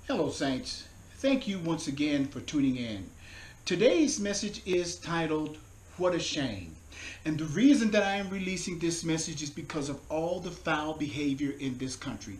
Hello, Saints. Thank you once again for tuning in. Today's message is titled, What a Shame. And the reason that I am releasing this message is because of all the foul behavior in this country.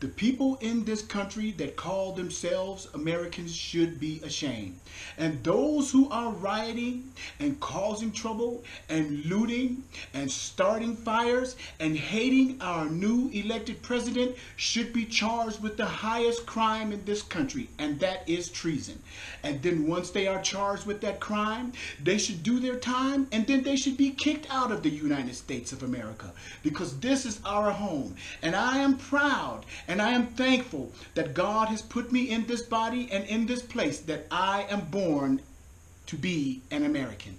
The people in this country that call themselves Americans should be ashamed. And those who are rioting and causing trouble and looting and starting fires and hating our new elected president should be charged with the highest crime in this country, and that is treason. And then once they are charged with that crime, they should do their time, and then they should be kicked out of the United States of America, because this is our home. And I am proud and I am thankful that God has put me in this body and in this place, that I am born to be an American.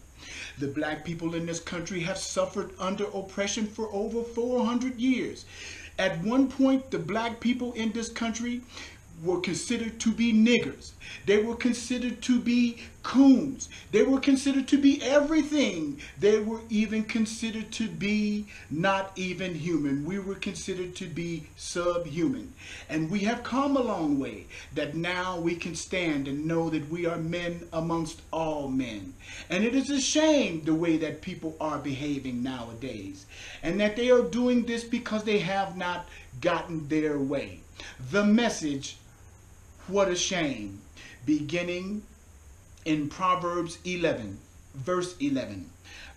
The black people in this country have suffered under oppression for over 400 years. At one point, the black people in this country were considered to be niggers. They were considered to be coons. They were considered to be everything. They were even considered to be not even human. We were considered to be subhuman. And we have come a long way, that now we can stand and know that we are men amongst all men. And it is a shame the way that people are behaving nowadays, and that they are doing this because they have not gotten their way. The message, what a shame, beginning in Proverbs 11, verse 11.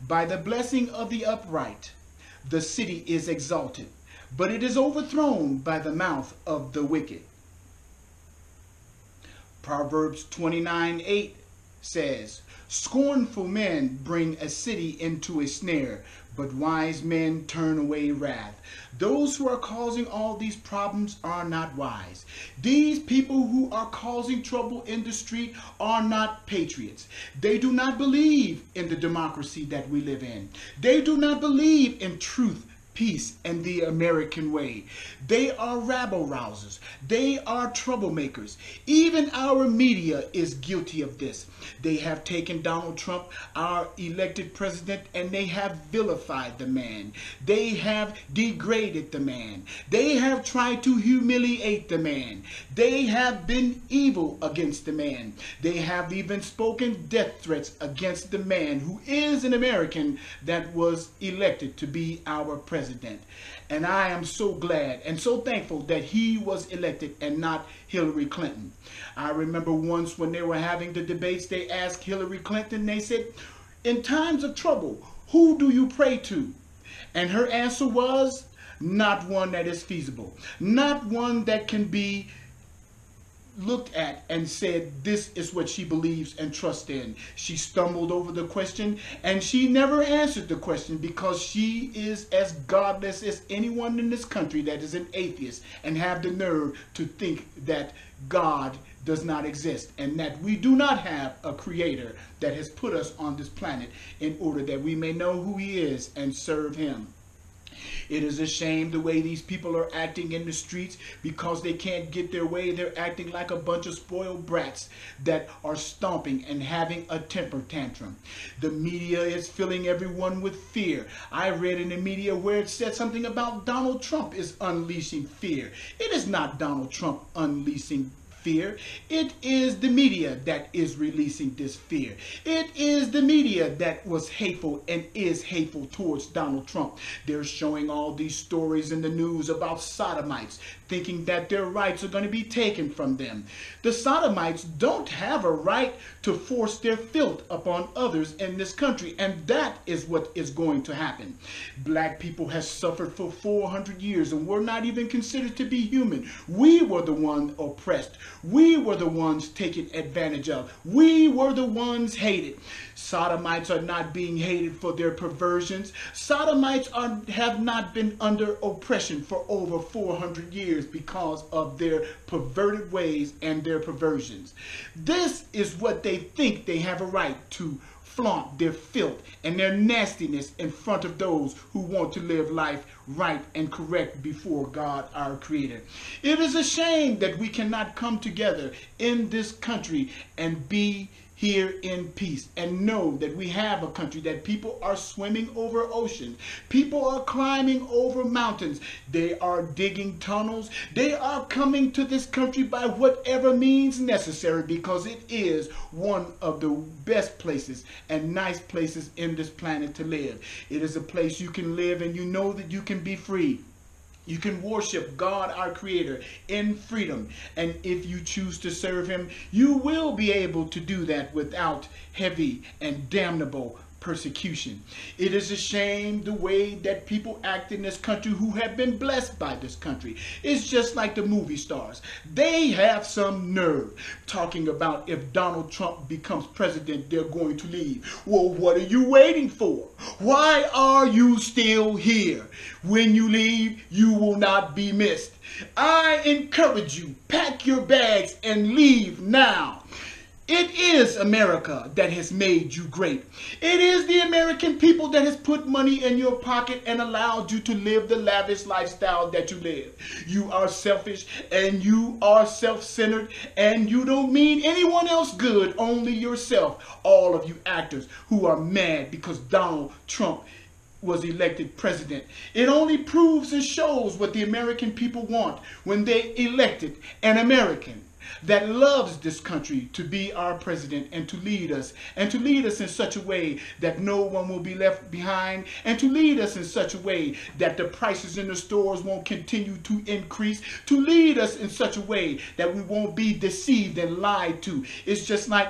By the blessing of the upright, the city is exalted, but it is overthrown by the mouth of the wicked. Proverbs 29:8 says, scornful men bring a city into a snare, but wise men turn away wrath. Those who are causing all these problems are not wise. These people who are causing trouble in the street are not patriots. They do not believe in the democracy that we live in. They do not believe in truth, peace, and the American way. They are rabble-rousers. They are troublemakers. Even our media is guilty of this. They have taken Donald Trump, our elected president, and they have vilified the man. They have degraded the man. They have tried to humiliate the man. They have been evil against the man. They have even spoken death threats against the man who is an American that was elected to be our president. And I am so glad and so thankful that he was elected and not Hillary Clinton. I remember once when they were having the debates, they asked Hillary Clinton, they said, in times of trouble, who do you pray to? And her answer was, not one that is feasible, not one that can be looked at and said this is what she believes and trusts in. She stumbled over the question, and she never answered the question, because she is as godless as anyone in this country that is an atheist and have the nerve to think that God does not exist, and that we do not have a creator that has put us on this planet in order that we may know who he is and serve him. It is a shame the way these people are acting in the streets, because they can't get their way. They're acting like a bunch of spoiled brats that are stomping and having a temper tantrum. The media is filling everyone with fear. I read in the media where it said something about Donald Trump is unleashing fear. It is not Donald Trump unleashing fear. It is the media that is releasing this fear. It is the media that was hateful and is hateful towards Donald Trump. They're showing all these stories in the news about sodomites, thinking that their rights are going to be taken from them. The sodomites don't have a right to force their filth upon others in this country, and that is what is going to happen. Black people have suffered for 400 years, and we're not even considered to be human. We were the ones oppressed. We were the ones taken advantage of. We were the ones hated. Sodomites are not being hated for their perversions. Sodomites have not been under oppression for over 400 years because of their perverted ways and their perversions. This is what they think they have a right to flaunt, their filth and their nastiness in front of those who want to live life right and correct before God, our Creator. It is a shame that we cannot come together in this country and be here in peace and know that we have a country, that people are swimming over oceans. People are climbing over mountains. They are digging tunnels. They are coming to this country by whatever means necessary, because it is one of the best places and nice places in this planet to live. It is a place you can live and you know that you can be free. You can worship God, our Creator, in freedom. And if you choose to serve Him, you will be able to do that without heavy and damnable persecution. It is a shame the way that people act in this country who have been blessed by this country. It's just like the movie stars. They have some nerve talking about if Donald Trump becomes president, they're going to leave. Well, what are you waiting for? Why are you still here? When you leave, you will not be missed. I encourage you, pack your bags and leave now. It is America that has made you great. It is the American people that has put money in your pocket and allowed you to live the lavish lifestyle that you live. You are selfish and you are self-centered and you don't mean anyone else good, only yourself. All of you actors who are mad because Donald Trump was elected president. It only proves and shows what the American people want when they elected an American that loves this country to be our president and to lead us in such a way that no one will be left behind, and to lead us in such a way that the prices in the stores won't continue to increase, to lead us in such a way that we won't be deceived and lied to. It's just like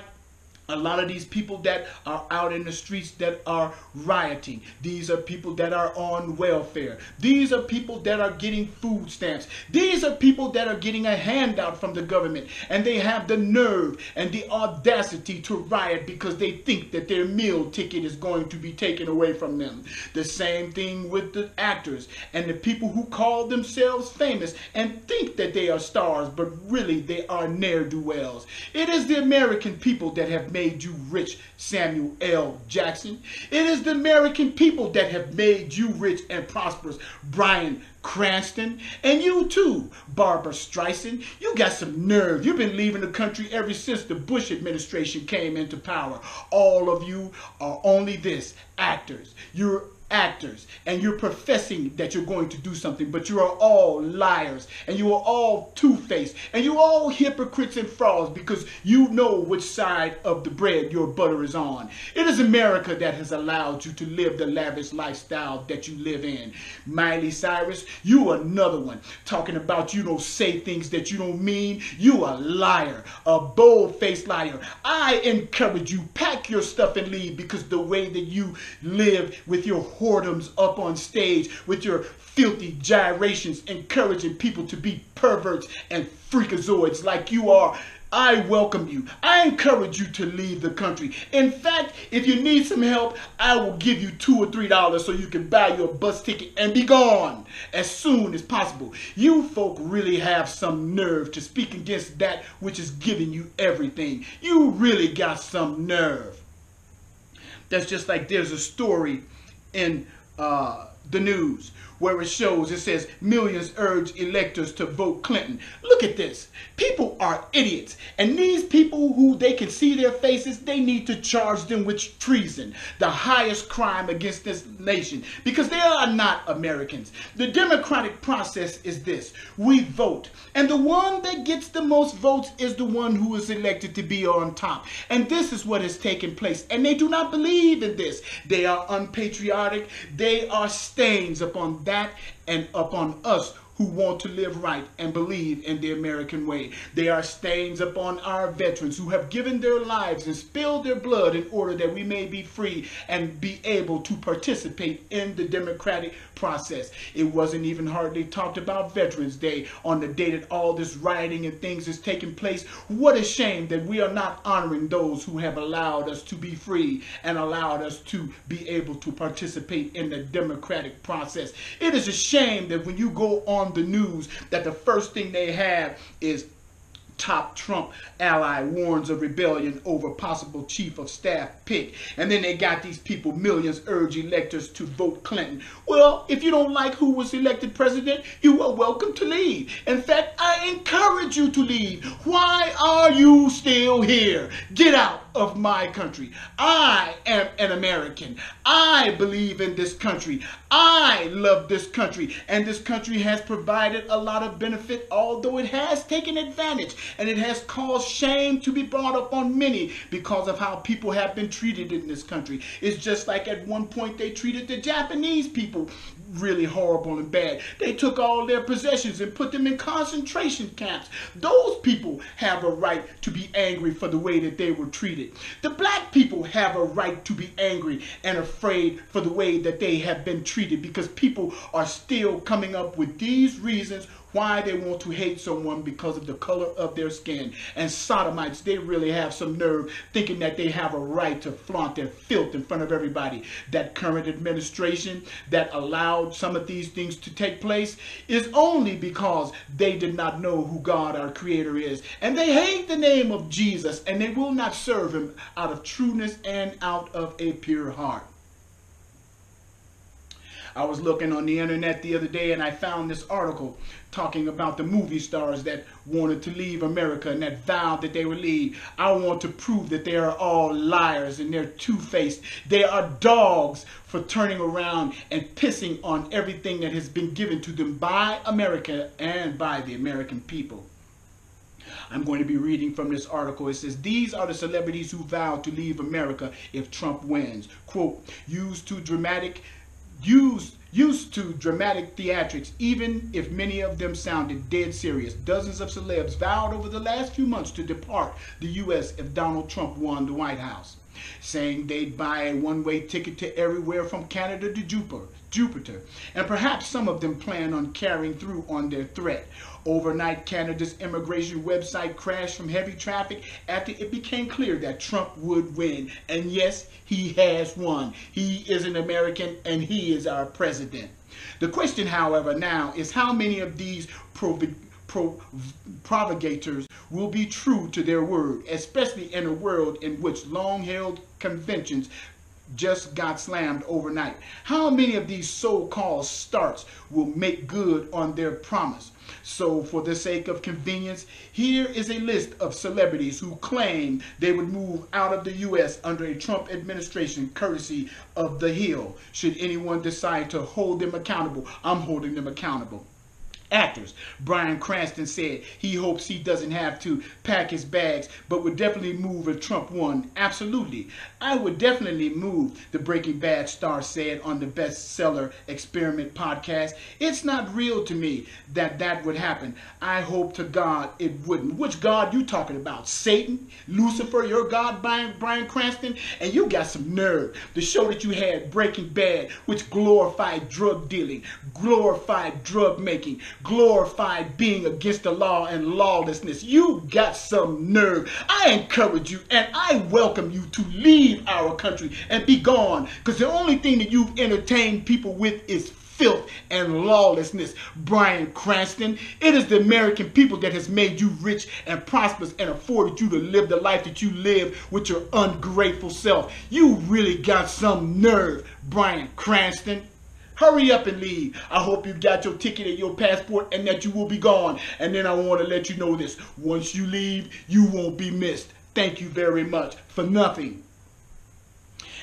a lot of these people that are out in the streets that are rioting. These are people that are on welfare. These are people that are getting food stamps. These are people that are getting a handout from the government, and they have the nerve and the audacity to riot because they think that their meal ticket is going to be taken away from them. The same thing with the actors and the people who call themselves famous and think that they are stars, but really they are ne'er-do-wells. It is the American people that have made you rich, Samuel L. Jackson. It is the American people that have made you rich and prosperous, Bryan Cranston. And you too, Barbara Streisand. You got some nerve. You've been leaving the country ever since the Bush administration came into power. All of you are only this, actors. You're actors, and you're professing that you're going to do something, but you are all liars, and you are all two-faced, and you're all hypocrites and frauds, because you know which side of the bread your butter is on. It is America that has allowed you to live the lavish lifestyle that you live in. Miley Cyrus, you another one, talking about you don't say things that you don't mean. You a liar, a bold-faced liar. I encourage you, pack your stuff and leave, because the way that you live with your whoredoms up on stage, with your filthy gyrations, encouraging people to be perverts and freakazoids like you are, I welcome you. I encourage you to leave the country. In fact, if you need some help, I will give you $2 or $3 so you can buy your bus ticket and be gone as soon as possible. You folk really have some nerve to speak against that which is giving you everything. You really got some nerve. That's just like there's a story in the news where it shows, it says, millions urge electors to vote Clinton. Look at this. People are idiots. And these people who they can see their faces, they need to charge them with treason, the highest crime against this nation, because they are not Americans. The democratic process is this. We vote. And the one that gets the most votes is the one who is elected to be on top. And this is what has taken place. And they do not believe in this. They are unpatriotic. They are stains upon that and upon us who want to live right and believe in the American way. They are stains upon our veterans who have given their lives and spilled their blood in order that we may be free and be able to participate in the democratic process. It wasn't even hardly talked about Veterans Day on the day that all this rioting and things is taking place. What a shame that we are not honoring those who have allowed us to be free and allowed us to be able to participate in the democratic process. It is a shame that when you go on the news that the first thing they have is top Trump ally warns of rebellion over possible chief of staff pick. And then they got these people, millions urge electors to vote Clinton. Well, if you don't like who was elected president, you are welcome to leave. In fact, I encourage you to leave. Why are you still here? Get out of my country. I am an American. I believe in this country. I love this country. And this country has provided a lot of benefit, although it has taken advantage. And it has caused shame to be brought up on many because of how people have been treated in this country. It's just like at one point they treated the Japanese people really horrible and bad. They took all their possessions and put them in concentration camps. Those people have a right to be angry for the way that they were treated. The black people have a right to be angry and afraid for the way that they have been treated, because people are still coming up with these reasons why they want to hate someone because of the color of their skin. And sodomites, they really have some nerve thinking that they have a right to flaunt their filth in front of everybody. That current administration that allowed some of these things to take place is only because they did not know who God, our Creator, is. And they hate the name of Jesus, and they will not serve Him out of trueness and out of a pure heart. I was looking on the internet the other day and I found this article talking about the movie stars that wanted to leave America and that vowed that they would leave. I want to prove that they are all liars and they're two-faced. They are dogs for turning around and pissing on everything that has been given to them by America and by the American people. I'm going to be reading from this article. It says, these are the celebrities who vowed to leave America if Trump wins. Quote, used to dramatic theatrics, even if many of them sounded dead serious. Dozens of celebs vowed over the last few months to depart the U.S. if Donald Trump won the White House, saying they'd buy a one-way ticket to everywhere from Canada to Jupiter. And perhaps some of them plan on carrying through on their threat. Overnight, Canada's immigration website crashed from heavy traffic after it became clear that Trump would win. And yes, he has won. He is an American and he is our president. The question, however, now is how many of these provogators will be true to their word, especially in a world in which long-held conventions just got slammed overnight. How many of these so-called starts will make good on their promise? So for the sake of convenience, here is a list of celebrities who claim they would move out of the U.S. under a Trump administration, courtesy of The Hill. Should anyone decide to hold them accountable, I'm holding them accountable. Actors. Bryan Cranston said he hopes he doesn't have to pack his bags, but would definitely move if Trump won. Absolutely. I would definitely move, the Breaking Bad star said on the Bestseller Experiment podcast. It's not real to me that would happen. I hope to God it wouldn't. Which God you talking about? Satan? Lucifer, your God, Bryan Cranston? And you got some nerve. The show that you had, Breaking Bad, which glorified drug dealing, glorified drug making, glorified being against the law and lawlessness. You got some nerve. I encourage you and I welcome you to leave our country and be gone, because the only thing that you've entertained people with is filth and lawlessness. Bryan Cranston, it is the American people that has made you rich and prosperous and afforded you to live the life that you live with your ungrateful self. You really got some nerve, Bryan Cranston. Hurry up and leave. I hope you got your ticket and your passport and that you will be gone. And then I want to let you know this. Once you leave, you won't be missed. Thank you very much for nothing.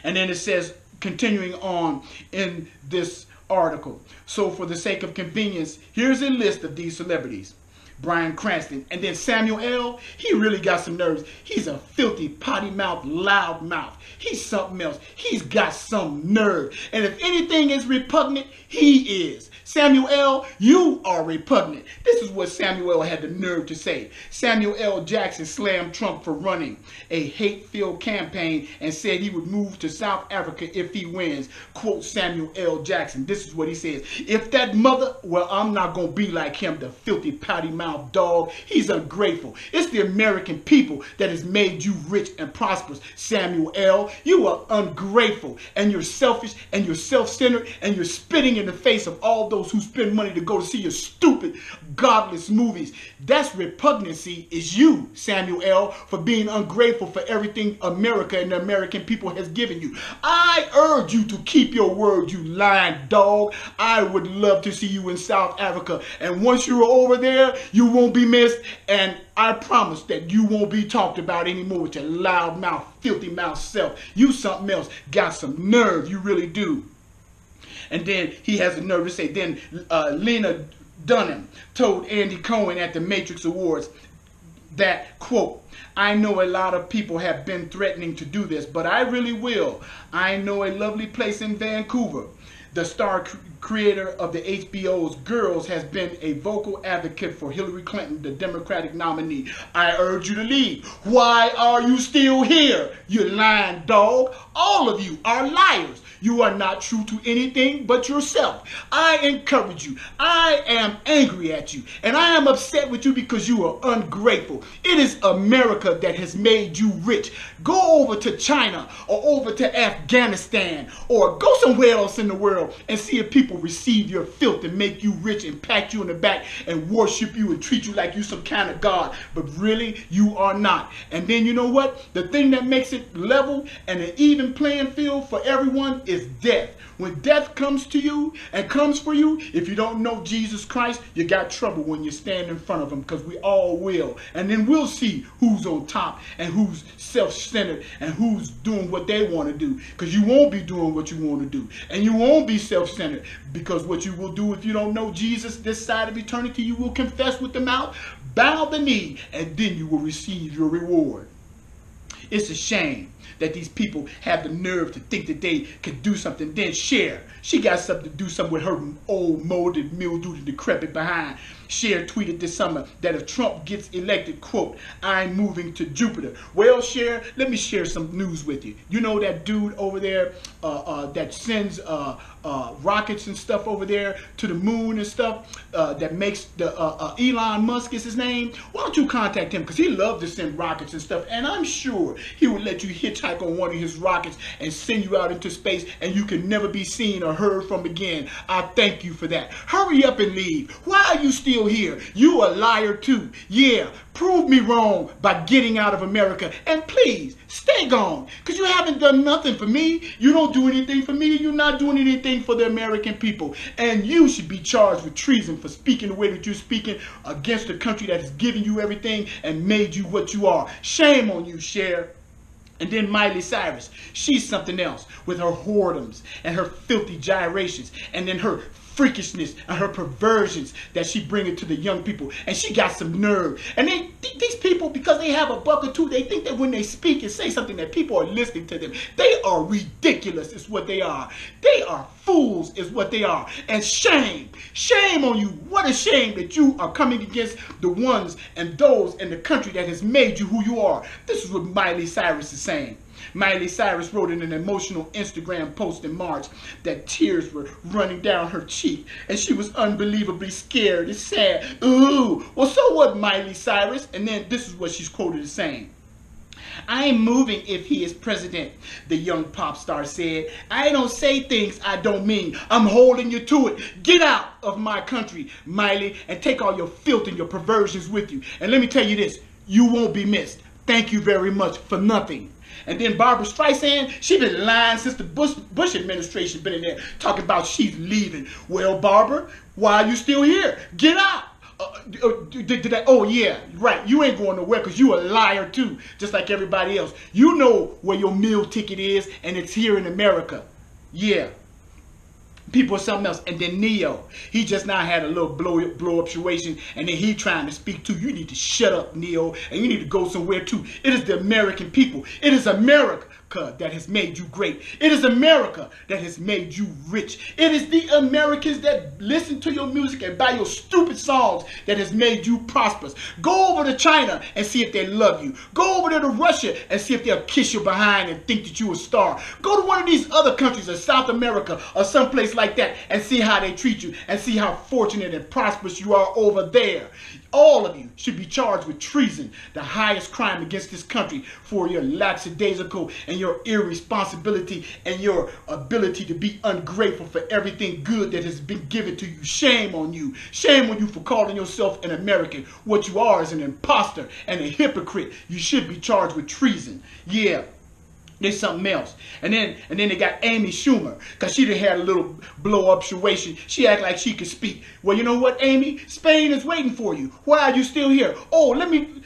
And then it says, continuing on in this article, so for the sake of convenience, here's a list of these celebrities. Bryan Cranston, and then Samuel L. He really got some nerves. He's a filthy, potty-mouthed, loud-mouthed. He's something else. He's got some nerve. And if anything is repugnant, he is. Samuel L., you are repugnant. This is what Samuel L. had the nerve to say. Samuel L. Jackson slammed Trump for running a hate-filled campaign and said he would move to South Africa if he wins. Quote Samuel L. Jackson. This is what he says. If that mother, well, I'm not going to be like him, the filthy, potty-mouthed dog. He's ungrateful. It's the American people that has made you rich and prosperous. Samuel L., you are ungrateful, and you're selfish, and you're self-centered, and you're spitting in the face of all those those who spend money to go to see your stupid, godless movies. That's repugnancy is you, Samuel L., for being ungrateful for everything America and the American people has given you. I urge you to keep your word, you lying dog. I would love to see you in South Africa. And once you're over there, you won't be missed. And I promise that you won't be talked about anymore with your loud mouth, filthy mouth self. You something else. Got some nerve. You really do. And then he has the nerve to say, then Lena Dunham told Andy Cohen at the Matrix Awards that, quote, I know a lot of people have been threatening to do this, but I really will. I know a lovely place in Vancouver. The star creator of the HBO's Girls has been a vocal advocate for Hillary Clinton, the Democratic nominee. I urge you to leave. Why are you still here, you lying dog? All of you are liars. You are not true to anything but yourself. I encourage you. I am angry at you. And I am upset with you because you are ungrateful. It is America that has made you rich. Go over to China or over to Afghanistan or go somewhere else in the world and see if people receive your filth and make you rich and pat you in the back and worship you and treat you like you some kind of God. But really, you are not. And then you know what? The thing that makes it level and an even playing field for everyone is death. When death comes to you and comes for you, if you don't know Jesus Christ, you got trouble when you stand in front of him, because we all will. And then we'll see who's on top and who's self-centered and who's doing what they want to do, because you won't be doing what you want to do. And you won't be self-centered, because what you will do if you don't know Jesus this side of eternity, you will confess with the mouth, bow the knee, and then you will receive your reward. It's a shame that these people have the nerve to think that they could do something, then share. She got something to do something with her old, molded, mildewed, and decrepit behind. Cher tweeted this summer that if Trump gets elected, quote, I'm moving to Jupiter. Well, Cher, let me share some news with you. You know that dude over there that sends rockets and stuff over there to the moon and stuff, that makes the Elon Musk is his name? Why don't you contact him? Because he loves to send rockets and stuff, and I'm sure he would let you hitchhike on one of his rockets and send you out into space, and you can never be seen or heard from again. I thank you for that. Hurry up and leave. Why are you still here? You a liar too. Yeah, prove me wrong by getting out of America, and please stay gone, because you haven't done nothing for me. You don't do anything for me. You're not doing anything for the American people, and you should be charged with treason for speaking the way that you're speaking against a country that has given you everything and made you what you are. Shame on you, Cher. And then Miley Cyrus, she's something else with her whoredoms and her filthy gyrations, and then her freakishness and her perversions that she bringing to the young people. And she got some nerve. And these people, because they have a buck or two, they think that when they speak and say something that people are listening to them. They are ridiculous is what they are. They are fools is what they are. And shame. Shame on you. What a shame that you are coming against the ones and those in the country that has made you who you are. This is what Miley Cyrus is saying. Miley Cyrus wrote in an emotional Instagram post in March that tears were running down her cheek and she was unbelievably scared and sad. Ooh, well, so what, Miley Cyrus? And then this is what she's quoted as saying. I ain't moving if he is president, the young pop star said. I don't say things I don't mean. I'm holding you to it. Get out of my country, Miley, and take all your filth and your perversions with you. And let me tell you this, you won't be missed. Thank you very much for nothing. And then Barbara Streisand, she been lying since the Bush administration been in there talking about she's leaving. Well, Barbara, why are you still here? Get out. Oh, yeah, right. You ain't going nowhere because you a liar too, just like everybody else. You know where your meal ticket is, and it's here in America. Yeah. People are something else. And then Neo, he just now had a little blow up situation, and then he trying to speak too. You need to shut up, Neo, and you need to go somewhere too. It is the American people. It is America that has made you great. It is America that has made you rich. It is the Americans that listen to your music and buy your stupid songs that has made you prosperous. Go over to China and see if they love you. Go over there to Russia and see if they'll kiss you behind and think that you a star. Go to one of these other countries of South America or someplace like that and see how they treat you and see how fortunate and prosperous you are over there. All of you should be charged with treason, the highest crime against this country, for your lackadaisical and your irresponsibility and your ability to be ungrateful for everything good that has been given to you. Shame on you. Shame on you for calling yourself an American. What you are is an imposter and a hypocrite. You should be charged with treason. Yeah. There's something else. And then they got Amy Schumer, because she done had a little blow-up situation. She act like she could speak. Well, you know what, Amy? Spain is waiting for you. Why are you still here? Oh, let me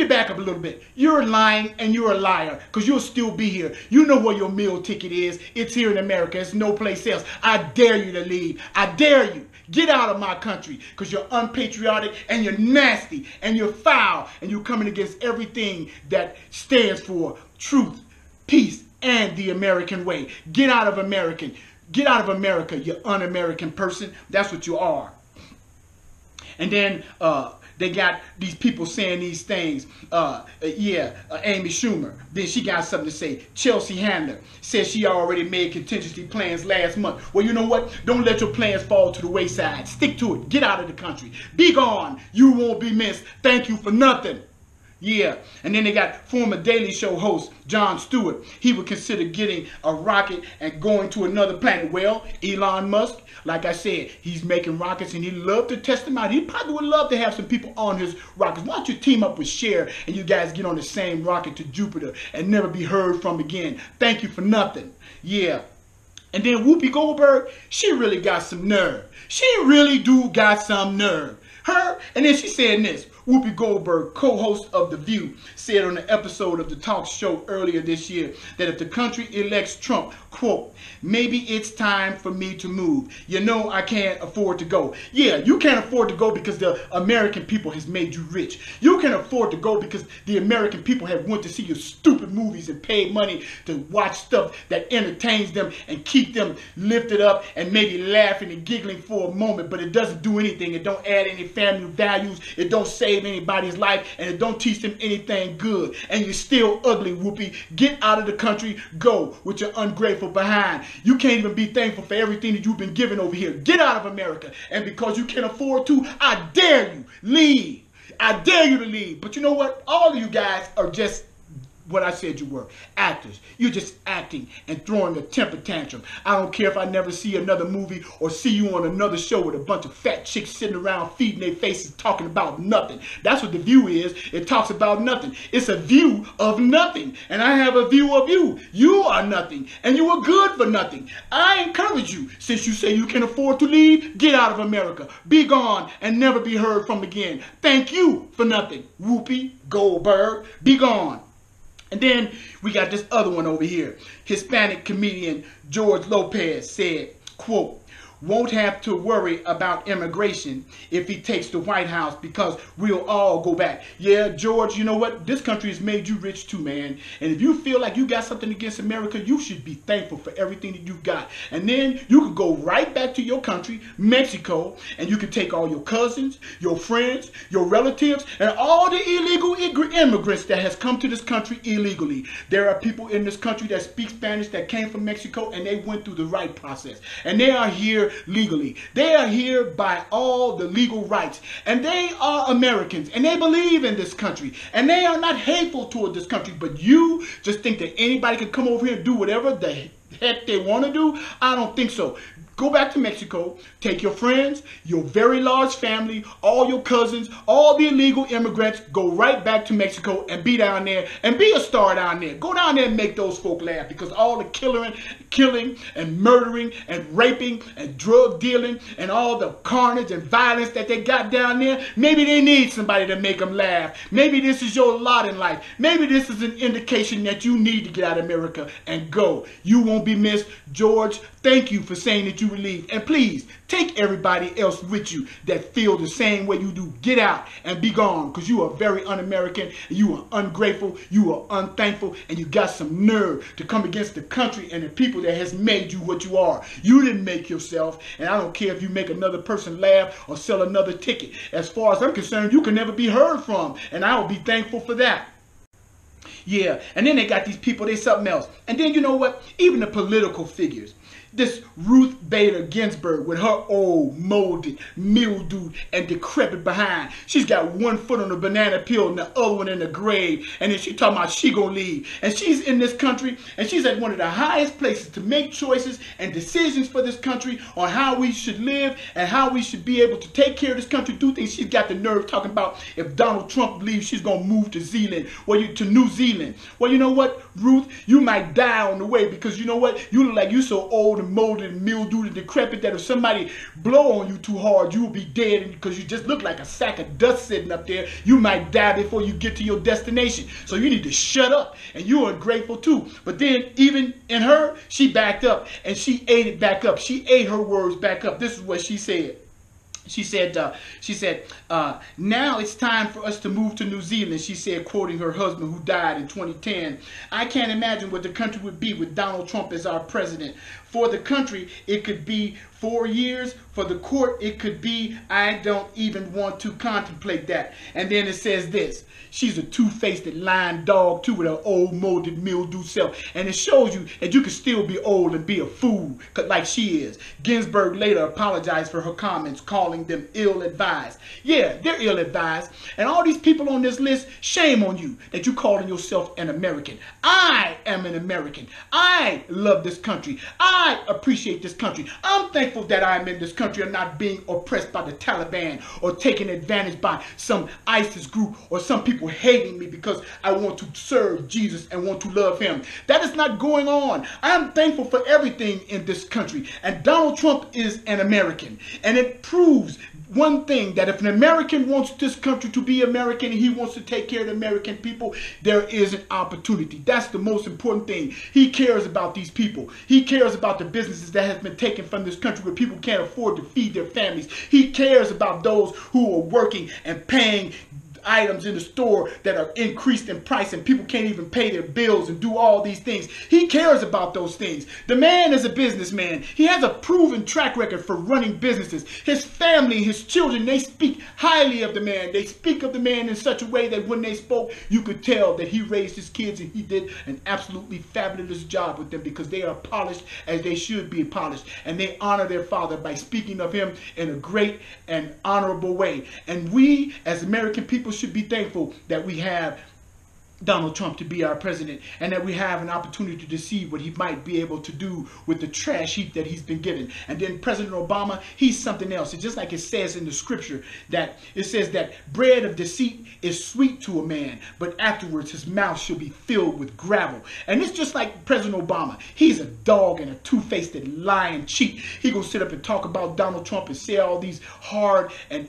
back up a little bit. You're lying and you're a liar, because you'll still be here. You know where your meal ticket is. It's here in America. It's no place else. I dare you to leave. I dare you. Get out of my country, because you're unpatriotic and you're nasty and you're foul and you're coming against everything that stands for truth, peace, and the American way. Get out of America. Get out of America, you un-American person. That's what you are. And then they got these people saying these things. Amy Schumer. Then she got something to say. Chelsea Handler says she already made contingency plans last month. Well, you know what? Don't let your plans fall to the wayside. Stick to it. Get out of the country. Be gone. You won't be missed. Thank you for nothing. Yeah, and then they got former Daily Show host Jon Stewart. He would consider getting a rocket and going to another planet. Well, Elon Musk, like I said, he's making rockets and he'd love to test them out. He probably would love to have some people on his rockets. Why don't you team up with Cher and you guys get on the same rocket to Jupiter and never be heard from again? Thank you for nothing. Yeah. And then Whoopi Goldberg, she really got some nerve. She really do got some nerve. Her, and then she said this. Whoopi Goldberg, co-host of The View, said on an episode of the talk show earlier this year that if the country elects Trump, quote, maybe it's time for me to move. You know, I can't afford to go. Yeah, you can't afford to go because the American people has made you rich. You can afford to go because the American people have went to see your stupid movies and paid money to watch stuff that entertains them and keep them lifted up and maybe laughing and giggling for a moment, but it doesn't do anything. It don't add any family values. It don't save anybody's life, and it don't teach them anything good. And you're still ugly, Whoopi. Get out of the country. Go with your ungrateful behind. You can't even be thankful for everything that you've been given over here. Get out of America. And because you can't afford to, I dare you, leave. I dare you to leave. But you know what? All of you guys are just what I said you were. Actors. You're just acting and throwing a temper tantrum. I don't care if I never see another movie or see you on another show with a bunch of fat chicks sitting around feeding their faces talking about nothing. That's what The View is. It talks about nothing. It's a view of nothing. And I have a view of you. You are nothing. And you are good for nothing. I encourage you, since you say you can afford to leave, get out of America. Be gone and never be heard from again. Thank you for nothing. Whoopi Goldberg, be gone. And then we got this other one over here. Hispanic comedian George Lopez said, quote, won't have to worry about immigration if he takes the White House because we'll all go back. Yeah, George, you know what? This country has made you rich too, man. And if you feel like you got something against America, you should be thankful for everything that you've got. And then you can go right back to your country, Mexico, and you can take all your cousins, your friends, your relatives, and all the illegal immigrants that has come to this country illegally. There are people in this country that speak Spanish that came from Mexico, and they went through the right process. And they are here legally. They are here by all the legal rights, and they are Americans, and they believe in this country, and they are not hateful toward this country. But you just think that anybody can come over here and do whatever the heck they want to do? I don't think so. Go back to Mexico, take your friends, your very large family, all your cousins, all the illegal immigrants, go right back to Mexico and be down there and be a star down there. Go down there and make those folk laugh, because all the killing and murdering and raping and drug dealing and all the carnage and violence that they got down there, maybe they need somebody to make them laugh. Maybe this is your lot in life. Maybe this is an indication that you need to get out of America and go. You won't be missed. George, thank you for saying that you would leave. And please, take everybody else with you that feel the same way you do. Get out and be gone, because you are very un-American, and you are ungrateful, you are unthankful, and you got some nerve to come against the country and the people that has made you what you are. You didn't make yourself, and I don't care if you make another person laugh or sell another ticket. As far as I'm concerned, you can never be heard from, and I will be thankful for that. Yeah, and then they got these people, they something else. And then you know what? Even the political figures. This Ruth Bader Ginsburg with her old, molded, mildewed, and decrepit behind. She's got one foot on the banana peel and the other one in the grave. And then she talking about she gonna leave. And she's in this country and she's at one of the highest places to make choices and decisions for this country on how we should live and how we should be able to take care of this country, do things. She's got the nerve talking about if Donald Trump leaves, she's gonna move to Zealand. To New Zealand. Well, you know what, Ruth? You might die on the way because you know what? You look like you so old and molded and mildewed and decrepit that if somebody blow on you too hard, you will be dead because you just look like a sack of dust sitting up there. You might die before you get to your destination. So you need to shut up. And you are ungrateful too. But then even in her, she backed up and she ate it back up. She ate her words back up. This is what she said. She said, now it's time for us to move to New Zealand, she said, quoting her husband who died in 2010. I can't imagine what the country would be with Donald Trump as our president. For the country, it could be 4 years. For the court, it could be, I don't even want to contemplate that. And then it says this. She's a two-faced lying dog too with her old molded mildew self. And it shows you that you can still be old and be a fool like she is. Ginsburg later apologized for her comments, calling them ill-advised. Yeah, they're ill-advised. And all these people on this list, shame on you that you're calling yourself an American. I am an American. I love this country. I appreciate this country. I'm thankful that I'm in this country and not being oppressed by the Taliban or taken advantage by some ISIS group or some people hating me because I want to serve Jesus and want to love him. That is not going on. I'm thankful for everything in this country. And Donald Trump is an American. And it proves one thing, that if an American wants this country to be American and he wants to take care of the American people, there is an opportunity. That's the most important thing. He cares about these people. He cares about the businesses that have been taken from this country where people can't afford to feed their families. He cares about those who are working and paying items in the store that are increased in price and people can't even pay their bills and do all these things. He cares about those things. The man is a businessman. He has a proven track record for running businesses. His family, his children, they speak highly of the man. They speak of the man in such a way that when they spoke, you could tell that he raised his kids and he did an absolutely fabulous job with them because they are polished as they should be polished. And they honor their father by speaking of him in a great and honorable way. And we as American people should be thankful that we have Donald Trump to be our president and that we have an opportunity to see what he might be able to do with the trash heap that he's been given. And then President Obama, he's something else. It's just like it says in the scripture that it says that bread of deceit is sweet to a man, but afterwards his mouth shall be filled with gravel. And it's just like President Obama. He's a dog and a two-faced lying cheat. He gonna sit up and talk about Donald Trump and say all these hard and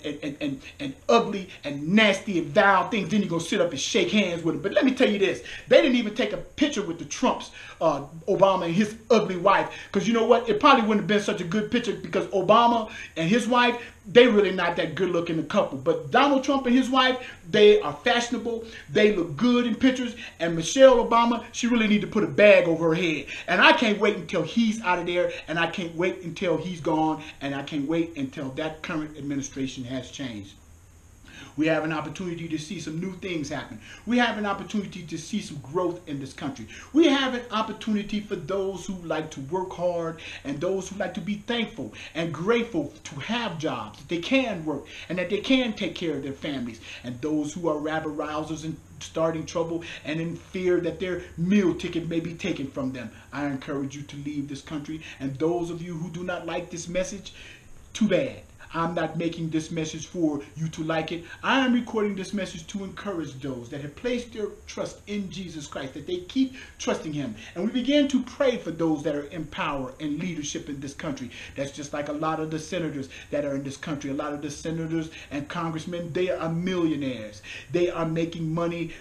ugly and nasty and vile things. Then he gonna sit up and shake hands with him. But let me tell you this, they didn't even take a picture with the Trumps, Obama and his ugly wife, because you know what, it probably wouldn't have been such a good picture because Obama and his wife, they really not that good looking a couple. But Donald Trump and his wife, they are fashionable, they look good in pictures, and Michelle Obama, she really need to put a bag over her head. And I can't wait until he's out of there, and I can't wait until he's gone, and I can't wait until that current administration has changed. We have an opportunity to see some new things happen. We have an opportunity to see some growth in this country. We have an opportunity for those who like to work hard and those who like to be thankful and grateful to have jobs, that they can work and that they can take care of their families. And those who are rabble-rousers and starting trouble and in fear that their meal ticket may be taken from them, I encourage you to leave this country. And those of you who do not like this message, too bad. I'm not making this message for you to like it. I am recording this message to encourage those that have placed their trust in Jesus Christ, that they keep trusting him. And we begin to pray for those that are in power and leadership in this country. That's just like a lot of the senators that are in this country. A lot of the senators and congressmen, they are millionaires. They are making money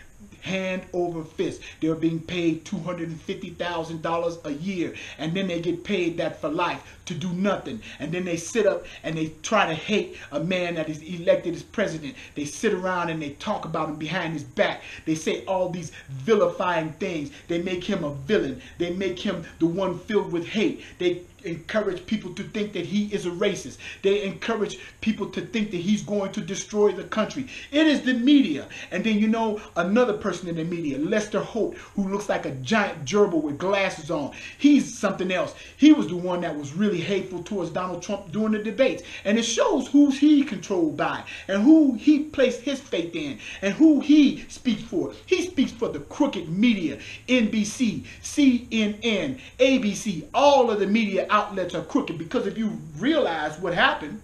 hand over fist. They're being paid $250,000 a year, and then they get paid that for life to do nothing. And then they sit up and they try to hate a man that is elected as president. They sit around and they talk about him behind his back. They say all these vilifying things. They make him a villain. They make him the one filled with hate. They encourage people to think that he is a racist. They encourage people to think that he's going to destroy the country. It is the media. And then, you know, another person person in the media, Lester Holt, who looks like a giant gerbil with glasses on. He's something else. He was the one that was really hateful towards Donald Trump during the debates. And it shows who he controlled by and who he placed his faith in and who he speaks for. He speaks for the crooked media. NBC, CNN, ABC, all of the media outlets are crooked, because if you realize what happened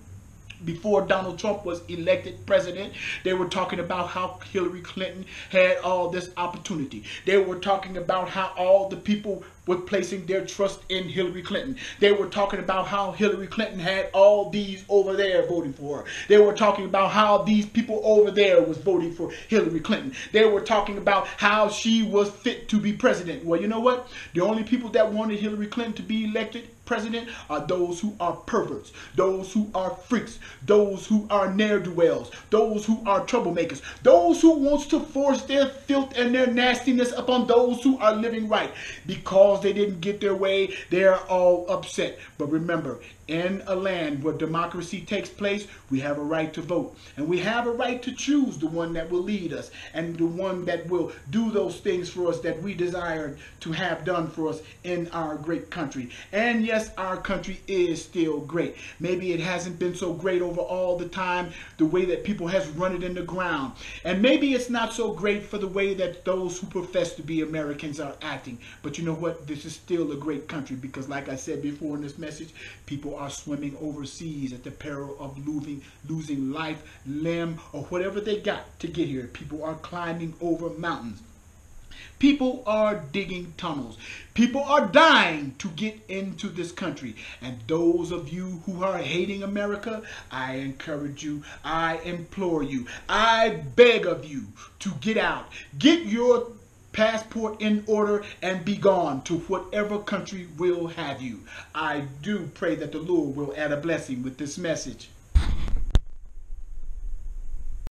before Donald Trump was elected president, they were talking about how Hillary Clinton had all this opportunity. They were talking about how all the people were placing their trust in Hillary Clinton. They were talking about how Hillary Clinton had all these over there voting for her. They were talking about how these people over there was voting for Hillary Clinton. They were talking about how she was fit to be president. Well, you know what? The only people that wanted Hillary Clinton to be elected president are those who are perverts, those who are freaks, those who are ne'er-do-wells, those who are troublemakers, those who wants to force their filth and their nastiness upon those who are living right. Because they didn't get their way, they're all upset. But remember, in a land where democracy takes place, we have a right to vote. And we have a right to choose the one that will lead us and the one that will do those things for us that we desire to have done for us in our great country. And yes, our country is still great. Maybe it hasn't been so great over all the time, the way that people has run it in the ground. And maybe it's not so great for the way that those who profess to be Americans are acting. But you know what? This is still a great country, because like I said before in this message, people are swimming overseas at the peril of losing life, limb, or whatever they got to get here. People are climbing over mountains. People are digging tunnels. People are dying to get into this country. And those of you who are hating America, I encourage you, I implore you, I beg of you to get out. Get your passport in order and be gone to whatever country will have you. I do pray that the Lord will add a blessing with this message.